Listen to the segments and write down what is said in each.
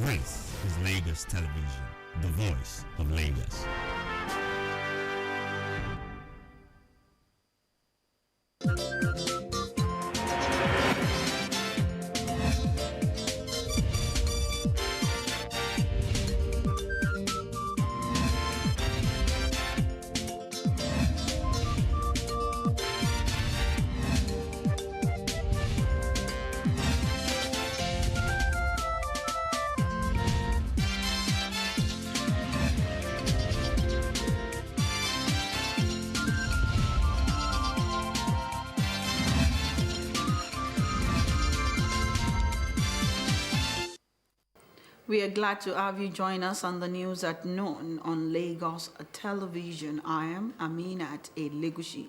This is Lagos Television, the voice of Lagos. We are glad to have you join us on the news at noon on Lagos Television. I am Aminat Elegushi.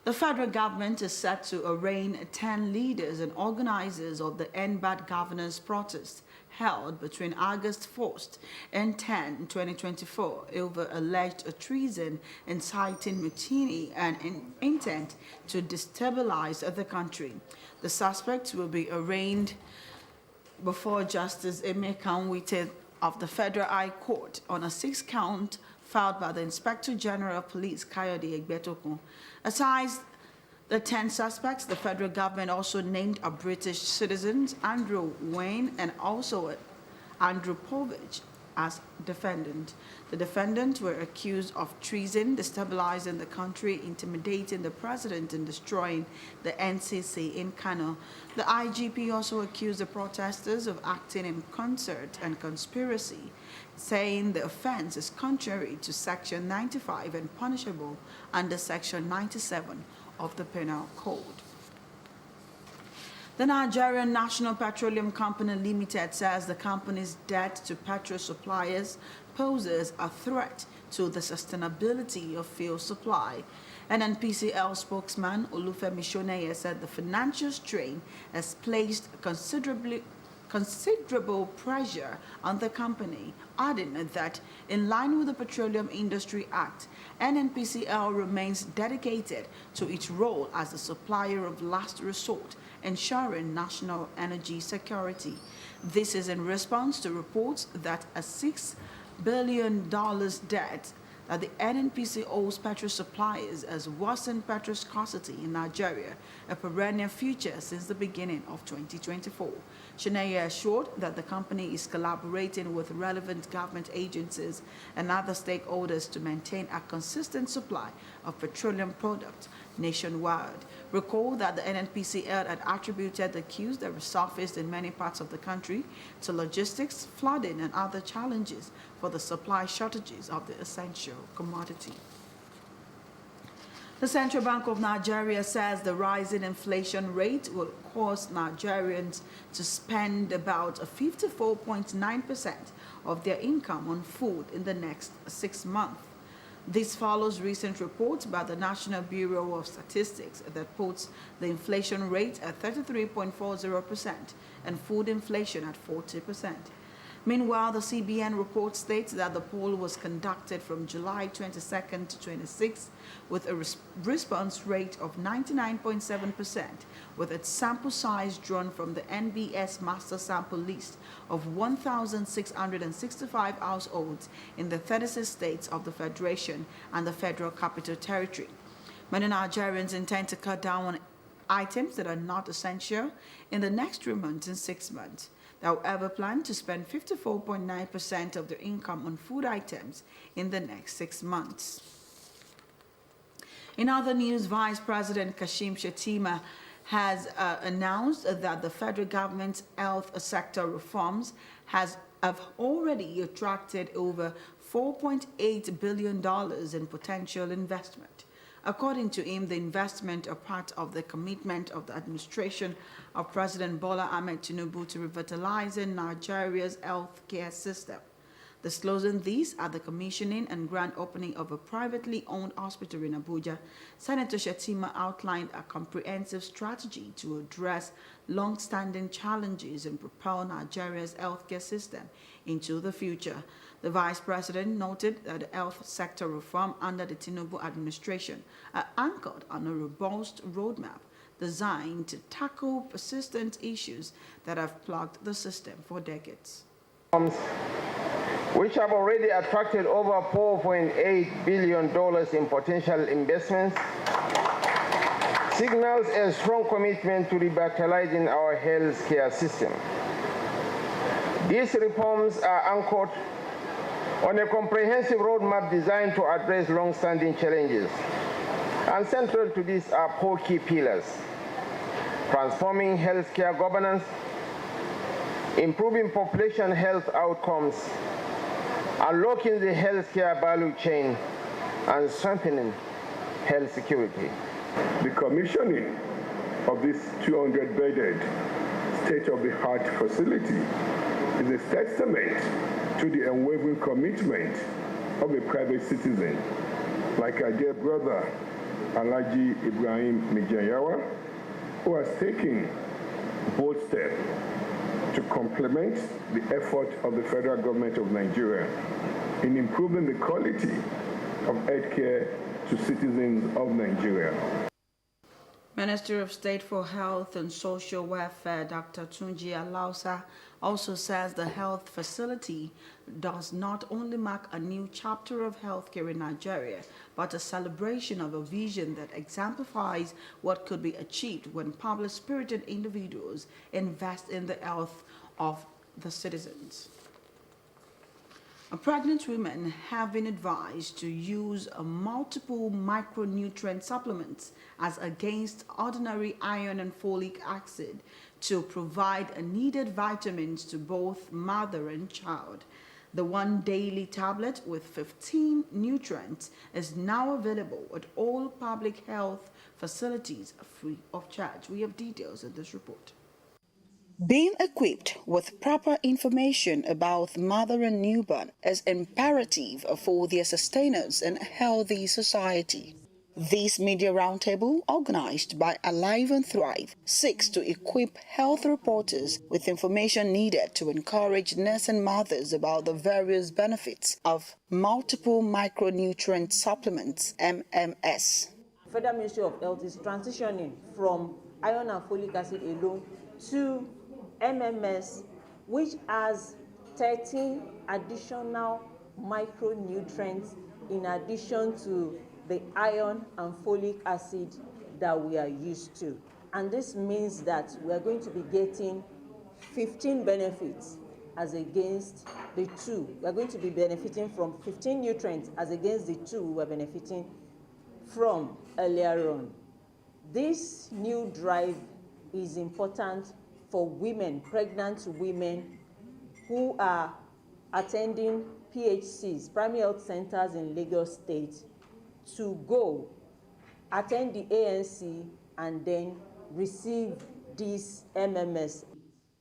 The federal government is set to arraign 10 leaders and organizers of the End Bad Governance protest held between August 1st and 10, 2024 over alleged treason, inciting mutiny, and intent to destabilize the country. The suspects will be arraigned before Justice Emeka Nwite of the Federal High Court on a 6-count filed by the Inspector General of Police, Kayode Egbetokun. Aside the 10 suspects, the federal government also named a British citizens, Andrew Wayne and also Andrew Povich, as defendant. The defendants were accused of treason, destabilizing the country, intimidating the president, and destroying the NCC in Kano. The IGP also accused the protesters of acting in concert and conspiracy, saying the offense is contrary to Section 95 and punishable under Section 97 of the Penal Code. The Nigerian National Petroleum Company Limited says the company's debt to petrol suppliers poses a threat to the sustainability of fuel supply. NNPCL spokesman Olufemi Shoneye said the financial strain has placed considerable pressure on the company, adding that in line with the Petroleum Industry Act, NNPCL remains dedicated to its role as a supplier of last resort, ensuring national energy security. This is in response to reports that a $6 billion debt that the NNPC owes petrol suppliers has worsened petrol scarcity in Nigeria, a perennial feature since the beginning of 2024. Shoneye assured that the company is collaborating with relevant government agencies and other stakeholders to maintain a consistent supply of petroleum products nationwide. Recall that the NNPCL had attributed the queues that resurfaced in many parts of the country to logistics, flooding, and other challenges for the supply shortages of the essential commodity. The Central Bank of Nigeria says the rising inflation rate will cause Nigerians to spend about 54.9% of their income on food in the next 6 months. This follows recent reports by the National Bureau of Statistics that puts the inflation rate at 33.40% and food inflation at 40%. Meanwhile, the CBN report states that the poll was conducted from July 22nd to 26th with a response rate of 99.7%, with its sample size drawn from the NBS master sample list of 1,665 households in the 36 states of the Federation and the Federal Capital Territory. Many Nigerians intend to cut down on items that are not essential in the next 3 months and 6 months. They however plan to spend 54.9% of their income on food items in the next 6 months. In other news, Vice President Kashim Shettima has announced that the federal government's health sector reforms have already attracted over $4.8 billion in potential investment. According to him, the investment are part of the commitment of the administration of President Bola Ahmed Tinubu to revitalizing Nigeria's healthcare system. Disclosing these at the commissioning and grand opening of a privately owned hospital in Abuja, Senator Shettima outlined a comprehensive strategy to address long-standing challenges and propel Nigeria's healthcare system into the future. The Vice President noted that the health sector reform under the Tinubu administration are anchored on a robust roadmap designed to tackle persistent issues that have plagued the system for decades. Which have already attracted over $4.8 billion in potential investments, signals a strong commitment to revitalizing our health care system. These reforms are anchored on a comprehensive roadmap designed to address long-standing challenges. And central to these are 4 key pillars: transforming healthcare governance, improving population health outcomes, unlocking the healthcare value chain, and strengthening health security. The commissioning of this 200-bedded state-of-the-art facility is a testament to the unwavering commitment of a private citizen like our dear brother Alhaji Ibrahim Mijanyawa, who has taken bold steps to complement the effort of the federal government of Nigeria in improving the quality of healthcare to citizens of Nigeria. Minister of State for Health and Social Welfare, Dr. Tunji Alausa, also says the health facility does not only mark a new chapter of healthcare in Nigeria, but a celebration of a vision that exemplifies what could be achieved when public-spirited individuals invest in the health of the citizens. Pregnant women have been advised to use multiple micronutrient supplements as against ordinary iron and folic acid to provide needed vitamins to both mother and child. The one daily tablet with 15 nutrients is now available at all public health facilities free of charge. We have details in this report. Being equipped with proper information about mother and newborn is imperative for their sustenance in a healthy society. This media roundtable, organized by Alive and Thrive, seeks to equip health reporters with information needed to encourage nursing mothers about the various benefits of multiple micronutrient supplements, MMS. Federal Ministry of Health is transitioning from iron and folic acid alone to MMS, which has 13 additional micronutrients in addition to the iron and folic acid that we are used to. And this means that we are going to be getting 15 benefits as against the 2. We are going to be benefiting from 15 nutrients as against the 2 we were benefiting from earlier on. This new drive is important for women, pregnant women who are attending PHCs, primary health centers in Lagos State, to go attend the ANC and then receive this MMS.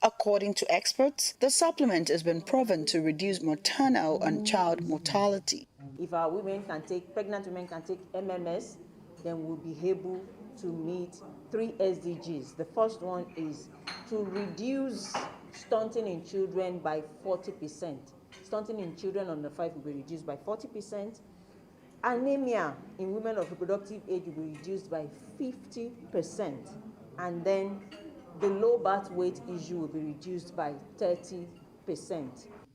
According to experts, the supplement has been proven to reduce maternal and child mortality. If our women can take, pregnant women can take MMS, then we'll be able to meet 3 SDGs. The first one is to reduce stunting in children by 40%. Stunting in children under 5 will be reduced by 40%. Anemia in women of reproductive age will be reduced by 50%. And then the low birth weight issue will be reduced by 30%.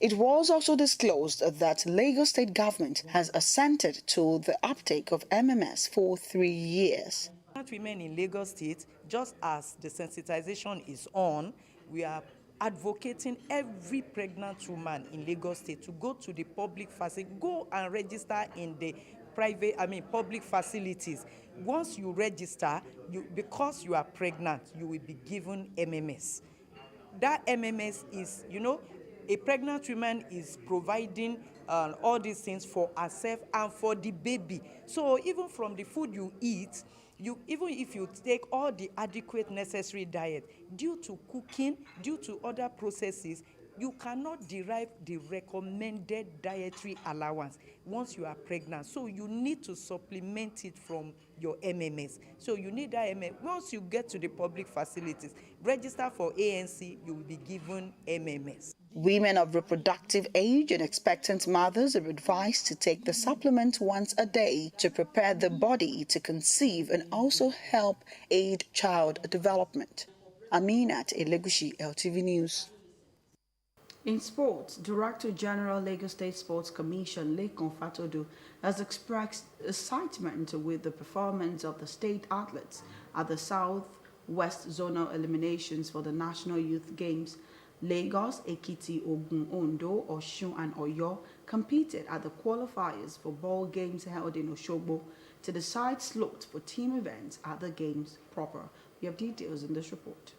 It was also disclosed that Lagos State government has assented to the uptake of MMS for 3 years. Women in Lagos State, just as the sensitization is on, we are advocating every pregnant woman in Lagos State to go to the public facility, go and register in the public facilities. Once you register, because you are pregnant, you will be given MMS. That MMS is, a pregnant woman is providing all these things for herself and for the baby. So even from the food you eat, even if you take all the adequate necessary diet, due to cooking, due to other processes, you cannot derive the recommended dietary allowance once you are pregnant. So you need to supplement it from your MMS. So you need that MMS. Once you get to the public facilities, register for ANC, you will be given MMS. Women of reproductive age and expectant mothers are advised to take the supplement once a day to prepare the body to conceive and also help aid child development. Aminat Elegushi, LTV News. In sports, Director General Lagos State Sports Commission Lekan Fatodu has expressed excitement with the performance of the state athletes at the South-West Zonal eliminations for the National Youth Games. Lagos, Ekiti, Ogun, Ondo, Osun and Oyo competed at the qualifiers for ball games held in Osogbo to decide slots for team events at the games proper. We have details in this report.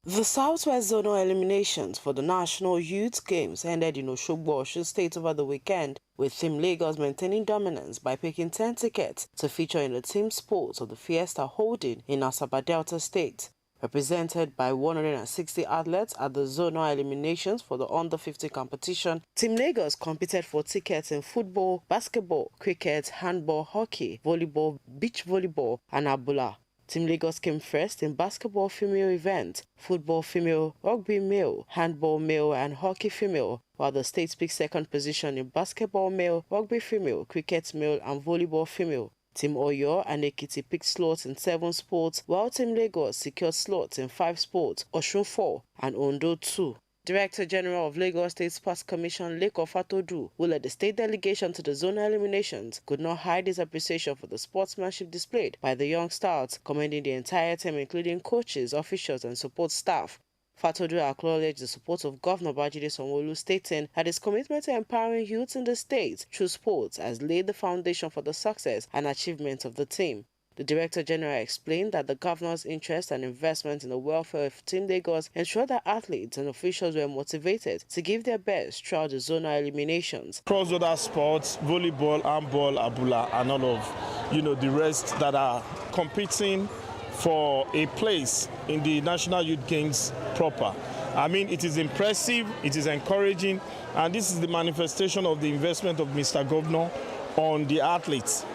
The Southwest Zonal eliminations for the National Youth Games ended in Osogbo, Osun State over the weekend, with Team Lagos maintaining dominance by picking 10 tickets to feature in the team sports of the Fiesta holding in Asaba Delta State. Represented by 160 athletes at the zonal eliminations for the under-50 competition, Team Lagos competed for tickets in football, basketball, cricket, handball, hockey, volleyball, beach volleyball, and abula. Team Lagos came first in basketball female event, football female, rugby male, handball male, and hockey female, while the state picked second position in basketball male, rugby female, cricket male, and volleyball female. Team Oyo and Ekiti picked slots in 7 sports, while Team Lagos secured slots in 5 sports, Osun 4 and Ondo 2. Director General of Lagos State Sports Commission Lekan Fatodu, who led the state delegation to the zonal eliminations, could not hide his appreciation for the sportsmanship displayed by the young stars, commending the entire team including coaches, officials and support staff. Fatodu acknowledged the support of Governor Babajide Sanwo-Olu, stating that his commitment to empowering youth in the state through sports has laid the foundation for the success and achievement of the team. The Director General explained that the Governor's interest and investment in the welfare of Team Lagos ensured that athletes and officials were motivated to give their best throughout the zonal eliminations. Cross-border sports, volleyball, handball, abula, and all of the rest that are competing for a place in the National Youth Games proper. I mean, it is impressive, it is encouraging, and this is the manifestation of the investment of Mr. Governor on the athletes.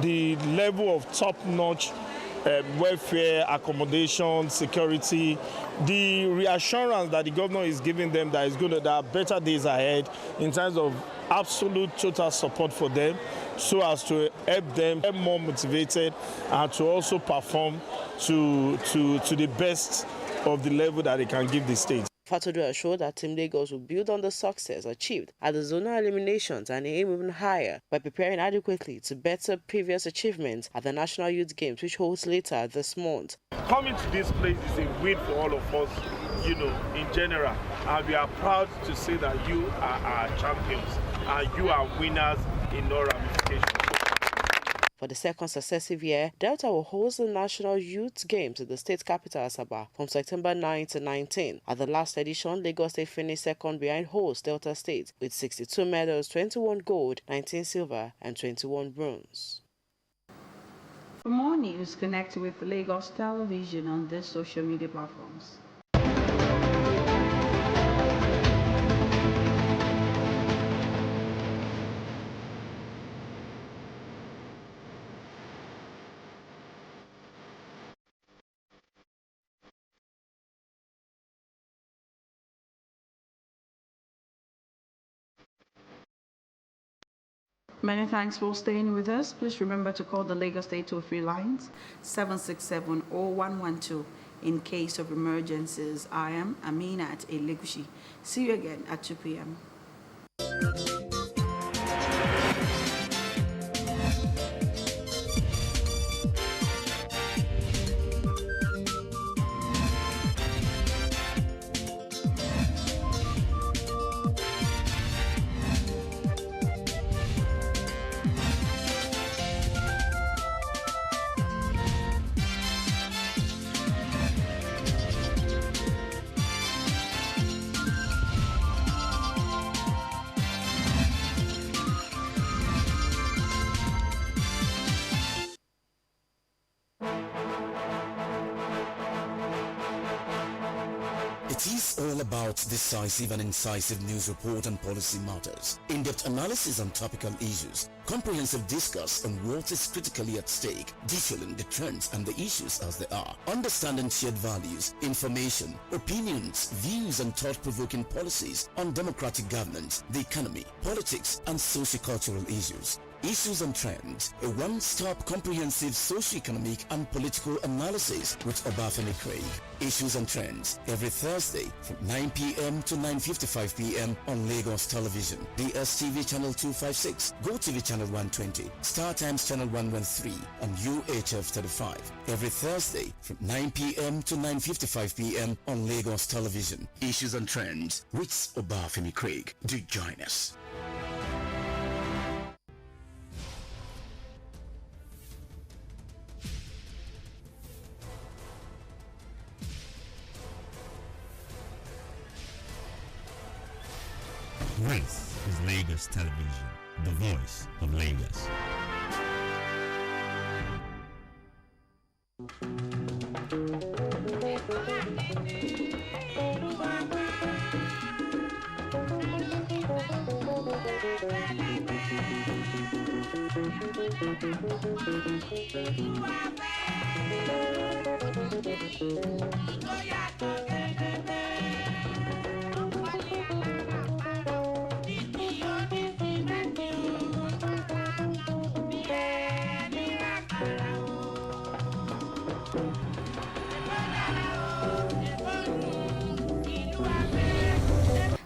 The level of top-notch welfare, accommodation, security, the reassurance that the governor is giving them that there are better days ahead in terms of absolute total support for them, so as to help them get more motivated and to also perform to the best of the level that they can give the state. Fatodu assured that Team Lagos will build on the success achieved at the zonal eliminations and aim even higher by preparing adequately to better previous achievements at the National Youth Games, which holds later this month. Coming to this place is a win for all of us, in general, and we are proud to say that you are our champions and you are winners in all ramifications. For the second successive year, Delta will host the National Youth Games in the state capital Asaba from September 9 to 19. At the last edition, Lagos State finished second behind host Delta State with 62 medals, 21 gold, 19 silver and 21 bronze. For more news, connect with Lagos Television on these social media platforms. Many thanks for staying with us. Please remember to call the Lagos State toll-free lines 767-0112 in case of emergencies. I am Aminat Elegushi. See you again at 2 p.m. It is all about decisive and incisive news report on policy matters, in-depth analysis on topical issues, comprehensive discourse on what is critically at stake, detailing the trends and the issues as they are, understanding shared values, information, opinions, views and thought-provoking policies on democratic governance, the economy, politics and socio-cultural issues. Issues and Trends, a one-stop comprehensive socio-economic and political analysis with Obafemi Craig. Issues and Trends, every Thursday from 9 p.m. to 9:55 p.m. on Lagos Television, DSTV Channel 256, GoTV Channel 120, Star Times Channel 113, and UHF 35. Every Thursday from 9 p.m. to 9:55 p.m. on Lagos Television. Issues and Trends with Obafemi Craig. Do join us. This is Lagos Television, the voice of Lagos.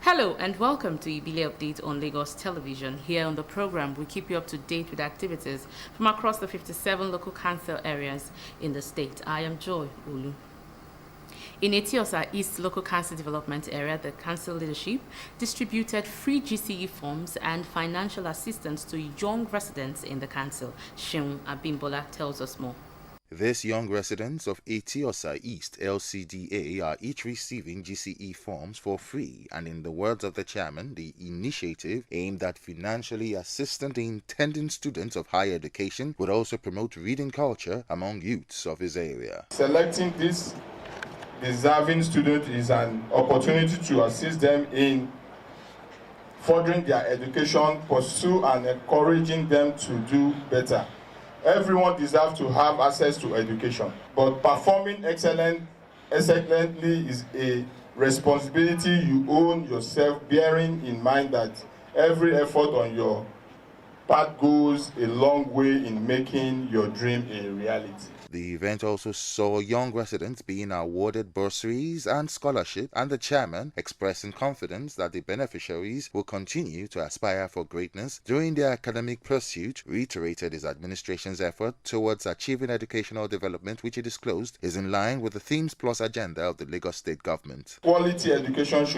Hello and welcome to Ibile Update on Lagos Television. Here on the program, we keep you up to date with activities from across the 57 local council areas in the state. I am Joy Olu. In Etiosa East Local Council Development Area, the council leadership distributed free GCE forms and financial assistance to young residents in the council. Sheung Abimbola tells us more. These young residents of Etiosa East LCDA are each receiving GCE forms for free, and in the words of the chairman, the initiative aimed at financially assisting the intending students of higher education would also promote reading culture among youths of his area. Selecting this deserving student is an opportunity to assist them in furthering their education, pursue and encouraging them to do better. Everyone deserves to have access to education, but performing excellently is a responsibility you own yourself, bearing in mind that every effort on your part goes a long way in making your dream a reality. The event also saw young residents being awarded bursaries and scholarship, and the chairman expressing confidence that the beneficiaries will continue to aspire for greatness during their academic pursuit, reiterated his administration's effort towards achieving educational development, which he disclosed is in line with the Themes Plus agenda of the Lagos State government. Quality education should